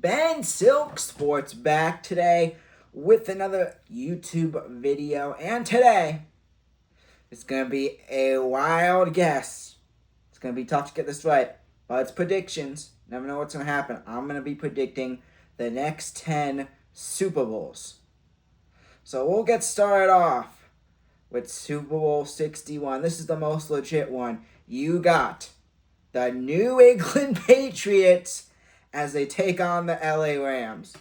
Ben Silk Sports back today with another YouTube video, and today it's going to be a wild guess. It's going to be tough to get this right, but it's predictions. Never know what's going to happen. I'm going to be predicting the next 10 Super Bowls. So we'll get started off with Super Bowl 61. This is the most legit one. You got the New England Patriots as they take on the LA Rams.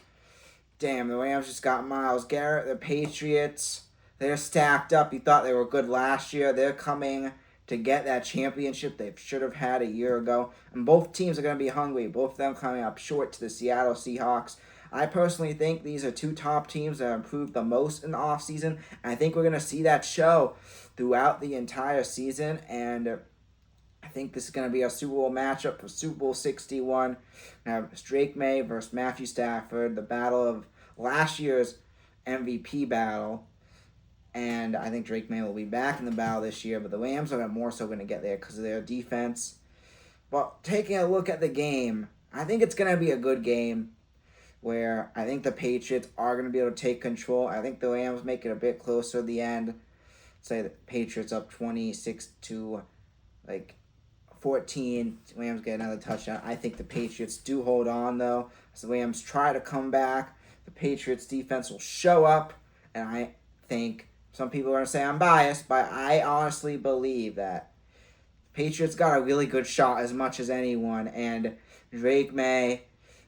Damn, the Rams just got Myles Garrett. The Patriots, they're stacked up. You thought they were good last year. They're coming to get that championship they should have had a year ago. And both teams are going to be hungry. Both of them coming up short to the Seattle Seahawks. I personally think these are two top teams that have improved the most in the offseason. And I think we're going to see that show throughout the entire season. And I think this is going to be a Super Bowl matchup for Super Bowl 61. We have Drake May versus Matthew Stafford, the battle of last year's MVP battle. And I think Drake May will be back in the battle this year, but the Rams are more so going to get there because of their defense. But taking a look at the game, I think it's going to be a good game where I think the Patriots are going to be able to take control. I think the Rams make it a bit closer at the end. Say the Patriots up 26 to 14. Rams get another touchdown. I think the Patriots do hold on, though. As the Rams try to come back, the Patriots defense will show up, and I think some people are going to say I'm biased, but I honestly believe that Patriots got a really good shot as much as anyone, and Drake May,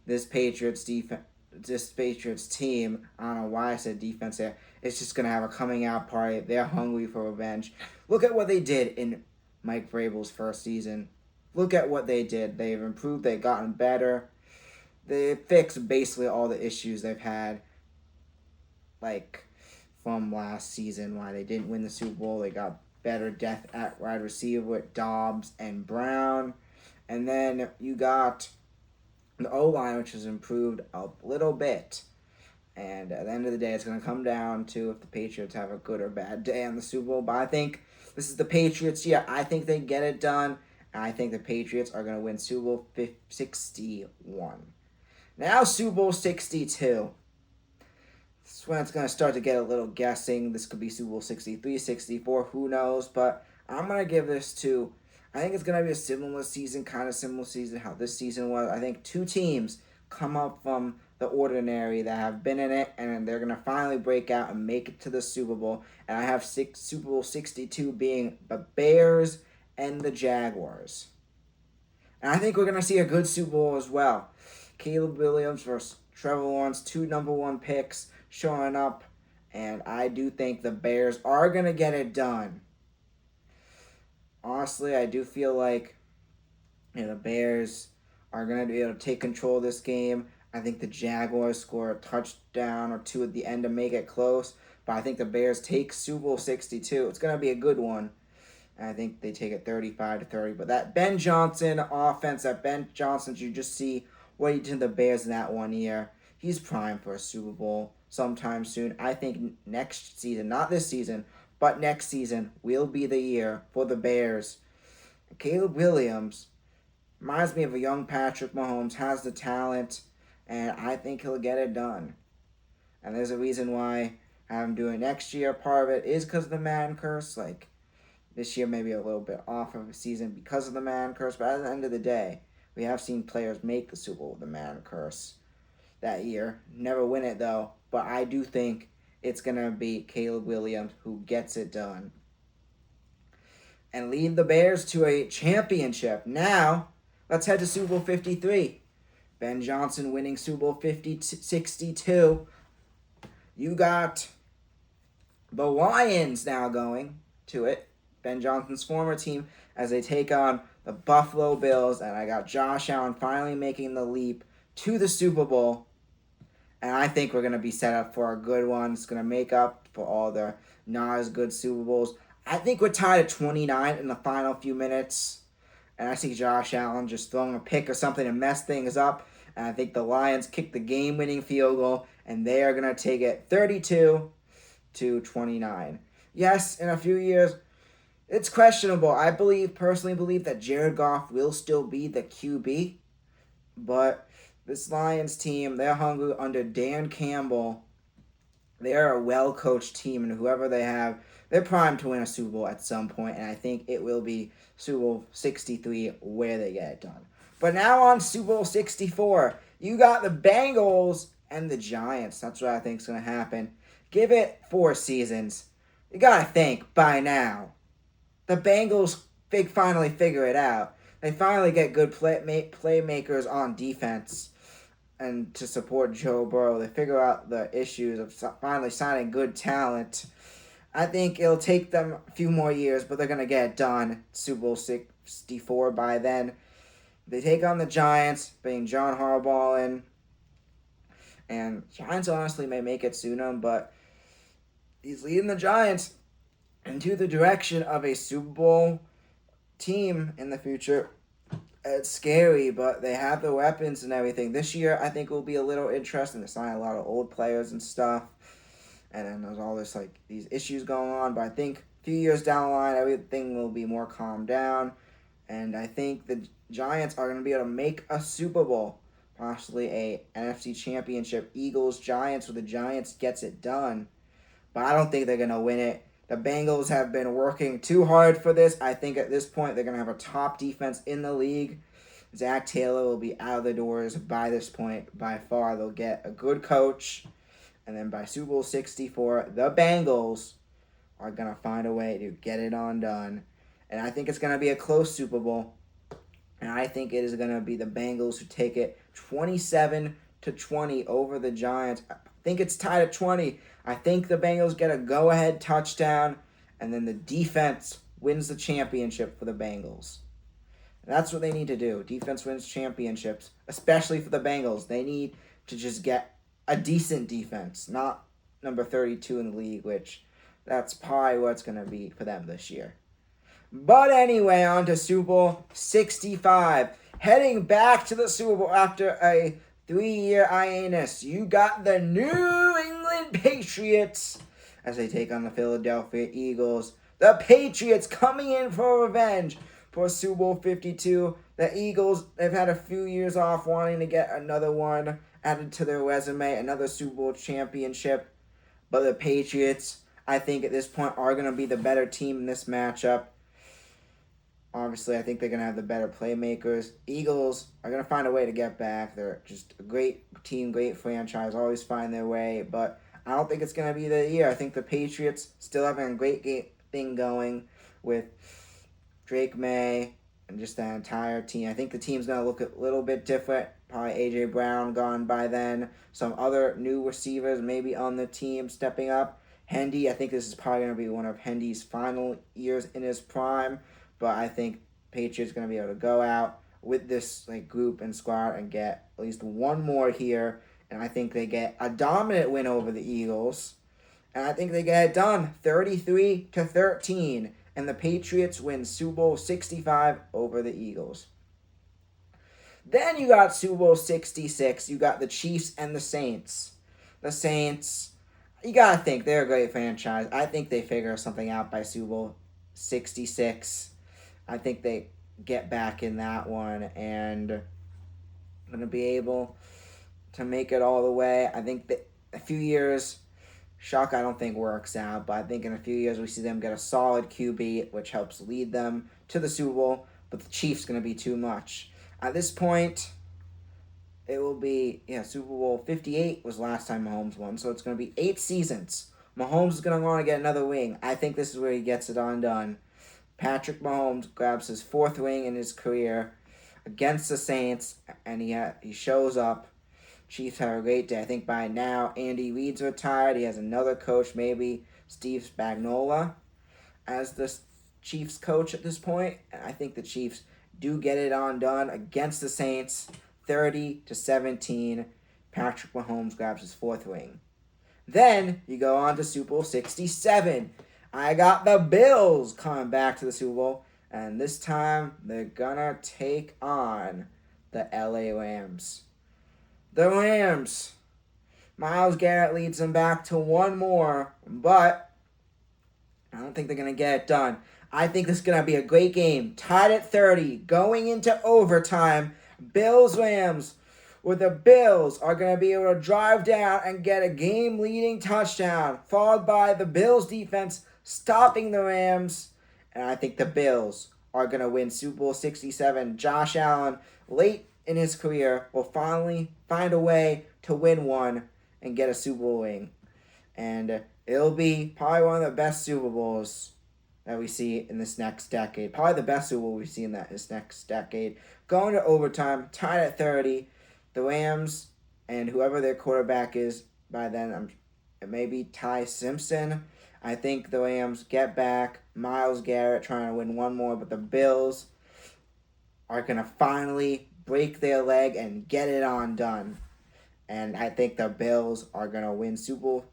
this Patriots team, I don't know why I said defense there, it's just going to have a coming out party. They're hungry for revenge. Look at what they did in Mike Vrabel's first season. Look at what they did. They've improved. They've gotten better. They fixed basically all the issues they've had, from last season, why they didn't win the Super Bowl. They got better depth at wide receiver with Dobbs and Brown. And then you got the O-line, which has improved a little bit. And at the end of the day, it's going to come down to if the Patriots have a good or bad day on the Super Bowl. But I think this is the Patriots' year. I think they get it done. And I think the Patriots are going to win Super Bowl 61. Now Super Bowl 62. This is when it's going to start to get a little guessing. This could be Super Bowl 63, 64, who knows. But I'm going to give this to, I think it's going to be a similar season, kind of similar season how this season was. I think two teams come up from the ordinary that have been in it, and they're going to finally break out and make it to the Super Bowl. And I have Super Bowl 62 being the Bears and the Jaguars. And I think we're going to see a good Super Bowl as well. Caleb Williams versus Trevor Lawrence, two number one picks showing up, and I do think the Bears are going to get it done. Honestly, I do feel like the Bears are going to be able to take control of this game. I think the Jaguars score a touchdown or two at the end to make it close, but I think the Bears take Super Bowl 62. It's going to be a good one. And I think they take it 35-30. But that Ben Johnson offense, you just see what he did to the Bears in that 1 year. He's primed for a Super Bowl sometime soon. I think next season, not this season, but next season will be the year for the Bears. Caleb Williams reminds me of a young Patrick Mahomes, has the talent, and I think he'll get it done. And there's a reason why I'm doing next year. Part of it is because of the Madden curse. This year maybe a little bit off of a season because of the Madden curse, but at the end of the day, we have seen players make the Super Bowl with the Madden curse that year. Never win it, though, but I do think it's going to be Caleb Williams who gets it done and lead the Bears to a championship. Now, let's head to Super Bowl 53. Ben Johnson winning Super Bowl 62. You got the Lions now going to it. Ben Johnson's former team as they take on the Buffalo Bills. And I got Josh Allen finally making the leap to the Super Bowl. And I think we're going to be set up for a good one. It's going to make up for all the not as good Super Bowls. I think we're tied at 29 in the final few minutes. And I see Josh Allen just throwing a pick or something to mess things up. And I think the Lions kick the game-winning field goal. And they are going to take it 32-29. Yes, in a few years, it's questionable. I personally believe that Jared Goff will still be the QB. But This Lions team, they're hungry under Dan Campbell. They are a well-coached team, and whoever they have, they're primed to win a Super Bowl at some point, and I think it will be Super Bowl 63 where they get it done. But now on Super Bowl 64, you got the Bengals and the Giants. That's what I think is going to happen. Give it 4 seasons. You got to think by now. The Bengals finally figure it out. They finally get good playmakers on defense and to support Joe Burrow. They figure out the issues of finally signing good talent. I think it'll take them a few more years, but they're going to get it done. Super Bowl 64 by then. They take on the Giants, bring John Harbaugh in. And Giants honestly may make it sooner, but he's leading the Giants into the direction of a Super Bowl team in the future. It's scary, but they have the weapons and everything. This year, I think will be a little interesting. They're signing a lot of old players and stuff, and then there's all this these issues going on. But I think a few years down the line, everything will be more calmed down, and I think the Giants are going to be able to make a Super Bowl, possibly a NFC Championship. Eagles Giants, where the Giants gets it done, but I don't think they're going to win it. The Bengals have been working too hard for this. I think at this point they're going to have a top defense in the league. Zach Taylor will be out of the doors by this point. By far, they'll get a good coach. And then by Super Bowl 64, the Bengals are going to find a way to get it on done. And I think it's going to be a close Super Bowl. And I think it is going to be the Bengals who take it 27-20 over the Giants. I think it's tied at 20. I think the Bengals get a go-ahead touchdown, and then the defense wins the championship for the Bengals. And that's what they need to do. Defense wins championships, especially for the Bengals. They need to just get a decent defense, not number 32 in the league, which that's probably what it's going to be for them this year. But anyway, on to Super Bowl 65. Heading back to the Super Bowl after a 3-year hiatus, you got the New England Patriots as they take on the Philadelphia Eagles. The Patriots coming in for revenge for Super Bowl 52. The Eagles, they've had a few years off wanting to get another one added to their resume, another Super Bowl championship. But the Patriots, I think at this point, are going to be the better team in this matchup. Obviously, I think they're going to have the better playmakers. Eagles are going to find a way to get back. They're just a great team, great franchise, always find their way. But I don't think it's going to be the year. I think the Patriots still having a great thing going with Drake May and just the entire team. I think the team's going to look a little bit different. Probably A.J. Brown gone by then. Some other new receivers maybe on the team stepping up. Hendy, I think this is probably going to be one of Hendy's final years in his prime. But I think Patriots going to be able to go out with this group and squad and get at least one more here. And I think they get a dominant win over the Eagles. And I think they get it done 33-13. And the Patriots win Super Bowl 65 over the Eagles. Then you got Super Bowl 66. You got the Chiefs and the Saints. The Saints, you got to think, they're a great franchise. I think they figure something out by Super Bowl 66. I think they get back in that one and going to be able to make it all the way. I think that a few years, Shock I don't think works out, but I think in a few years we see them get a solid QB, which helps lead them to the Super Bowl, but the Chiefs going to be too much. At this point, it will be, Super Bowl 58 was last time Mahomes won, so it's going to be 8 seasons. Mahomes is going to want to get another ring. I think this is where he gets it on done. Patrick Mahomes grabs his 4th ring in his career against the Saints, and he shows up. Chiefs have a great day. I think by now Andy Reid's retired. He has another coach, maybe Steve Spagnuolo, as the Chiefs coach at this point. And I think the Chiefs do get it on done against the Saints, 30-17. Patrick Mahomes grabs his 4th ring. Then you go on to Super Bowl 67. I got the Bills coming back to the Super Bowl, and this time they're gonna take on the LA Rams. The Rams. Myles Garrett leads them back to one more, but I don't think they're gonna get it done. I think this is gonna be a great game. Tied at 30, going into overtime. Bills Rams. where the Bills are going to be able to drive down and get a game-leading touchdown, followed by the Bills defense stopping the Rams. And I think the Bills are going to win Super Bowl 67. Josh Allen, late in his career, will finally find a way to win one and get a Super Bowl ring. And it'll be probably one of the best Super Bowls that we see in this next decade. Probably the best Super Bowl we see in this next decade. Going to overtime, tied at 30. The Rams and whoever their quarterback is by then, it may be Ty Simpson. I think the Rams get back. Myles Garrett trying to win one more, but the Bills are going to finally break their leg and get it on done. And I think the Bills are going to win Super Bowl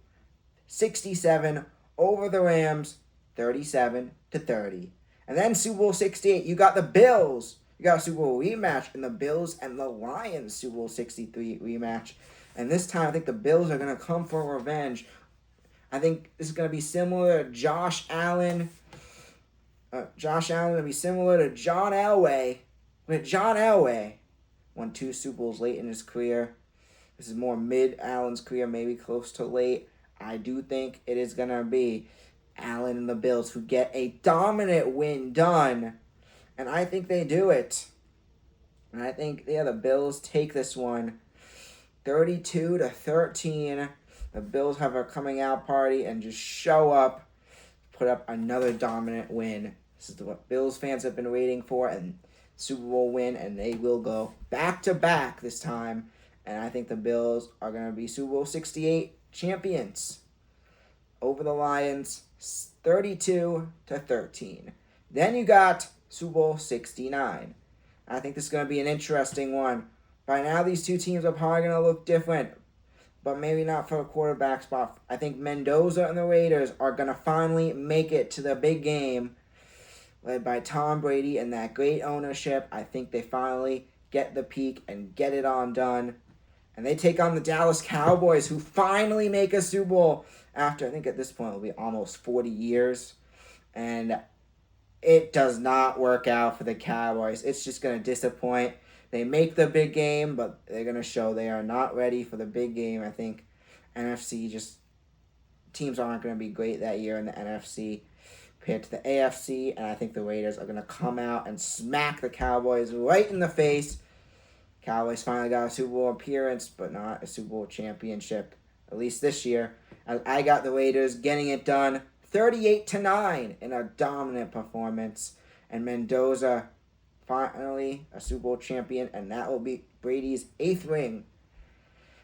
67 over the Rams, 37-30. And then Super Bowl 68, you got the Bills. You got a Super Bowl rematch in the Bills and the Lions Super Bowl 63 rematch. And this time I think the Bills are going to come for revenge. I think this is going to be similar to Josh Allen. Josh Allen going to be similar to John Elway. When John Elway won 2 Super Bowls late in his career. This is more mid-Allen's career, maybe close to late. I do think it is going to be Allen and the Bills who get a dominant win done. And I think they do it. And I think, the Bills take this one 32-13. The Bills have a coming out party and just show up, put up another dominant win. This is what Bills fans have been waiting for, and Super Bowl win, and they will go back-to-back this time. And I think the Bills are going to be Super Bowl 68 champions over the Lions, 32-13. Then you got Super Bowl 69. I think this is going to be an interesting one. By now, these two teams are probably going to look different, but maybe not for a quarterback spot. I think Mendoza and the Raiders are going to finally make it to the big game, led by Tom Brady and that great ownership. I think they finally get the peak and get it on done. And they take on the Dallas Cowboys, who finally make a Super Bowl after, I think at this point, it'll be almost 40 years. And it does not work out for the Cowboys. It's just going to disappoint. They make the big game, but they're going to show they are not ready for the big game. I think teams aren't going to be great that year in the NFC compared to the AFC. And I think the Raiders are going to come out and smack the Cowboys right in the face. Cowboys finally got a Super Bowl appearance, but not a Super Bowl championship, at least this year. I got the Raiders getting it done 38-9 in a dominant performance. And Mendoza finally a Super Bowl champion, and that will be Brady's 8th ring.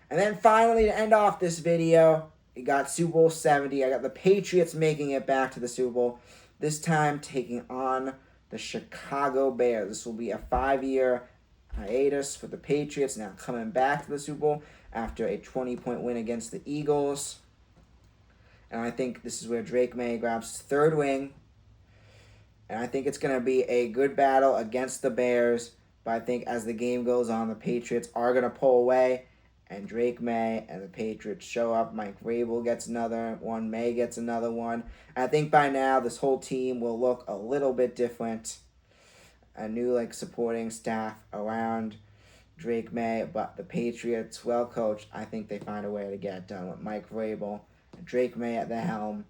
And then finally, to end off this video, we got Super Bowl 70. I got the Patriots making it back to the Super Bowl, this time taking on the Chicago Bears. This will be a 5-year hiatus for the Patriots, now coming back to the Super Bowl after a 20-point win against the Eagles. And I think this is where Drake May grabs his 3rd ring. And I think it's going to be a good battle against the Bears. But I think as the game goes on, the Patriots are going to pull away. And Drake May and the Patriots show up. Mike Vrabel gets another one. May gets another one. And I think by now this whole team will look a little bit different. A new supporting staff around Drake May. But the Patriots, well coached, I think they find a way to get it done with Mike Vrabel and Drake May at the helm.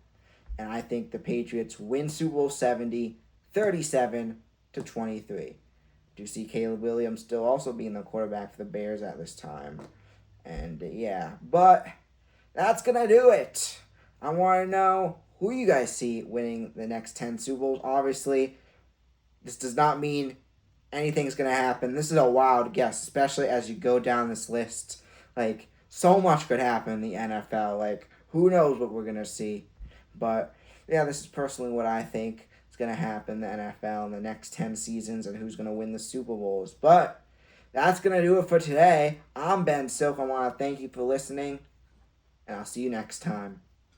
And I think the Patriots win Super Bowl 70, 37-23. Do see Caleb Williams still also being the quarterback for the Bears at this time. And but that's going to do it. I want to know who you guys see winning the next 10 Super Bowls. Obviously, this does not mean anything's going to happen. This is a wild guess, especially as you go down this list. So much could happen in the NFL. Who knows what we're going to see. But, this is personally what I think is going to happen in the NFL in the next 10 seasons and who's going to win the Super Bowls. But that's going to do it for today. I'm Ben Silk. I want to thank you for listening, and I'll see you next time.